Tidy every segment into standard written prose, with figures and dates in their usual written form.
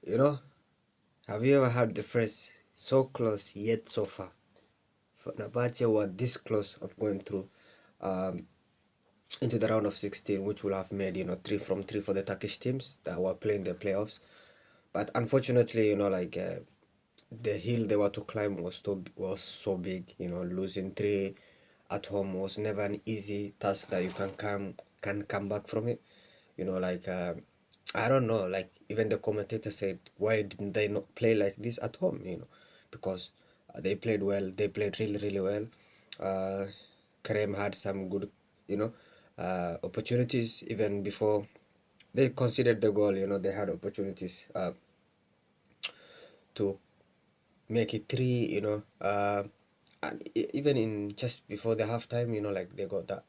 You know, have you ever heard the phrase "so close yet so far"? Fenerbahce were this close of going through um, into the round of 16, which will have made 3 from 3 for the Turkish teams that were playing the playoffs. But unfortunately, the hill they were to climb was so big. Losing three at home was never an easy task that you can come back from it. I don't know. Like even the commentator said, why didn't they not play like this at home? Because they played well. They played really really well. Uh, Kareem had some good, you know, opportunities even before they considered the goal. They had opportunities to make it three. And even in just before the halftime, like they got that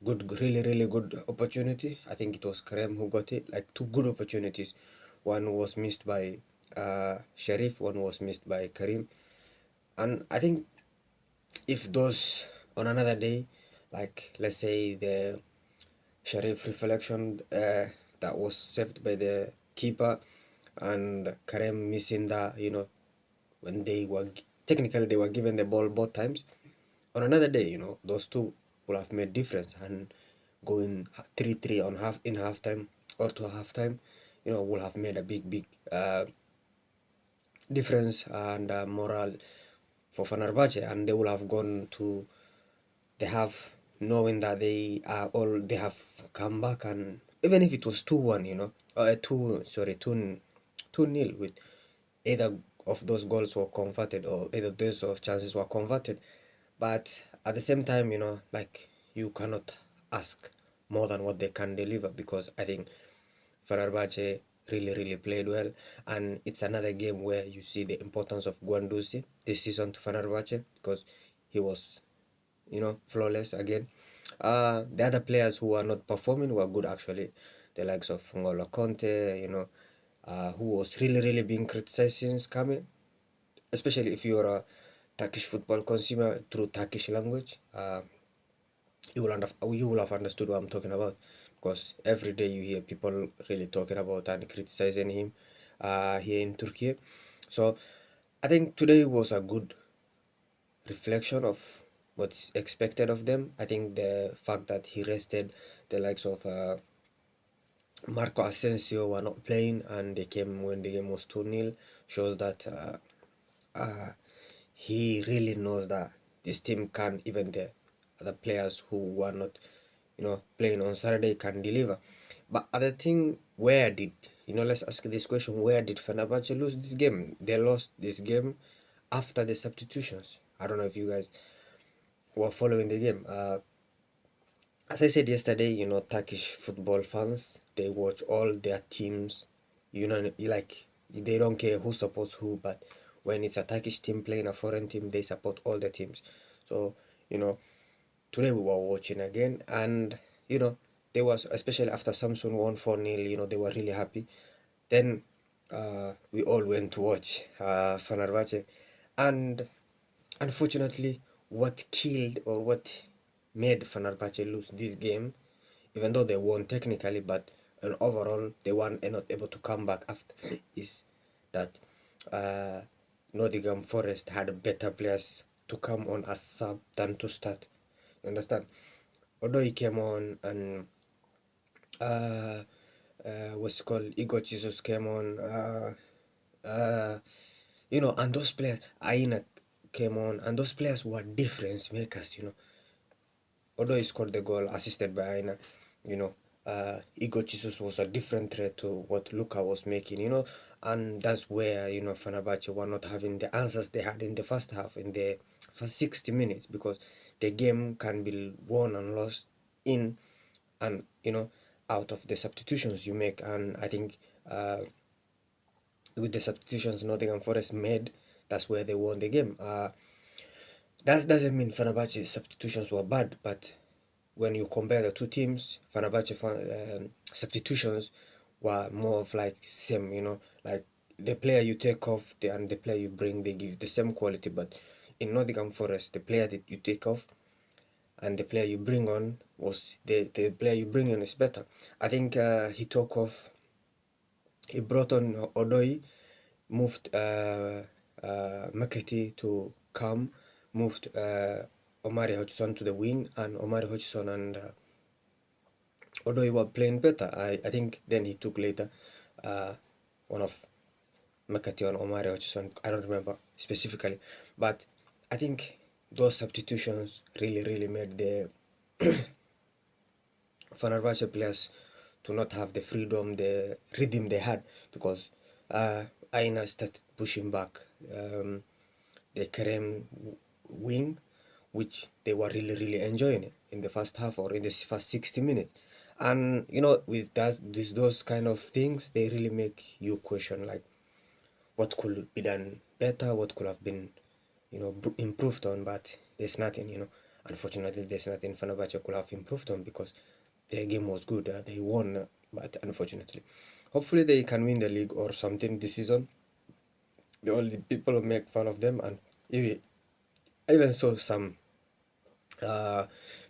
really, really good opportunity. I think it was Kareem who got it, like two good opportunities. One was missed by Sharif, one was missed by Kareem. And I think if those on another day, like let's say the Sharif reflection that was saved by the keeper and Kareem missing that, when technically they were given the ball both times. On another day, those two would have made difference, and going 3-3 on halftime or to halftime, would have made a big difference and morale for Fenerbahce, and they would have gone to the half knowing that they have come back, and even if it was 2-1, or 2-0 with either of those goals were converted or either those of chances were converted. But at the same time, like you cannot ask more than what they can deliver, because I think Fenerbahce really, really played well. And it's another game where you see the importance of Guendouzi this season to Fenerbahce, because he was, flawless again. The other players who are not performing were good actually. The likes of Ngolo Conte, who was really, really being criticized since coming, especially if you're a Turkish football consumer through Turkish language. You will have understood what I'm talking about, because every day you hear people really talking about and criticizing him here in Turkey. So I think today was a good reflection of what's expected of them. I think the fact that he rested the likes of Marco Asensio were not playing, and they came when the game was 2-0, shows that uh, he really knows that this team can, even the other players who were not, playing on Saturday can deliver. But other thing, where did, let's ask this question, where did Fenerbahce lose this game? They lost this game after the substitutions. I don't know if you guys were following the game. As I said yesterday, Turkish football fans, they watch all their teams, like they don't care who supports who, but when it's a Turkish team playing a foreign team, they support all the teams. So, you know, today we were watching again, and they was, especially after Samsung won 4-0, they were really happy. Then we all went to watch Fenerbahce, and unfortunately, what killed or what made Fenerbahce lose this game, even though they won technically, but overall they were not able to come back after, is that uh, Nottingham Forest had better players to come on as sub than to start. You understand? Although he came on and uh, what's it called, Igor Jesus came on, uh, and those players, Aina came on, and those players were difference makers. Although he scored the goal assisted by Aina, Igor Jesus was a different threat to what Luka was making, and that's where, Fenerbahce were not having the answers they had in the first half, in the first 60 minutes, because the game can be won and lost in and, out of the substitutions you make. And I think with the substitutions Nottingham Forest made, that's where they won the game. That doesn't mean Fenerbahce substitutions were bad, but when you compare the two teams, Fenerbahce substitutions were more of like same, like the player you take off and the player you bring, they give the same quality. But in Nottingham Forest, the player that you take off and the player you bring on was the player you bring on is better. I think he brought on Odoi, moved Maketi to come, moved Omari Hodgson to the wing, and Omari Hodgson and although he was playing better, I think then he took later one of Makati and Omari Hodgson. I don't remember specifically, but I think those substitutions really made the Fenerbahçe players to not have the freedom, the rhythm they had, because Aina started pushing back the Kerem wing, which they were really enjoying it in the first half or in the first 60 minutes. And you know, with that, those kind of things, they really make you question like what could be done better, what could have been, you know, improved on. But there's nothing, you know. Unfortunately, there's nothing Fenerbahce could have improved on because their game was good. They won, but unfortunately, hopefully they can win the league or something this season. The only people make fun of them, and I even saw some uh,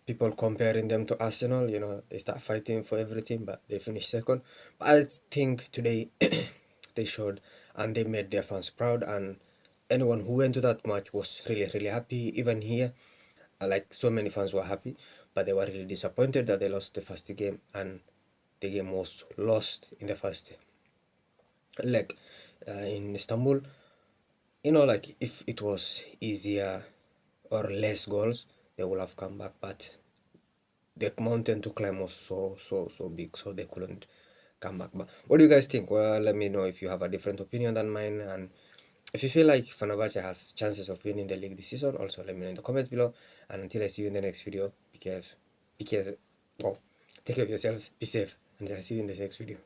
people comparing them to Arsenal. You know, they start fighting for everything, but they finish second. But I think today they showed and they made their fans proud, and anyone who went to that match was really happy. Even here, like so many fans were happy, but they were really disappointed that they lost the first game, and the game was lost in the first leg in Istanbul. You know, like if it was easier or less goals, they would have come back, but the mountain to climb was so big, so they couldn't come back. But what do you guys think? Well, let me know if you have a different opinion than mine, and if you feel like Fenerbahce has chances of winning the league this season, also let me know in the comments below. And until I see you in the next video, be careful, well, take care of yourselves, be safe, and I'll see you in the next video.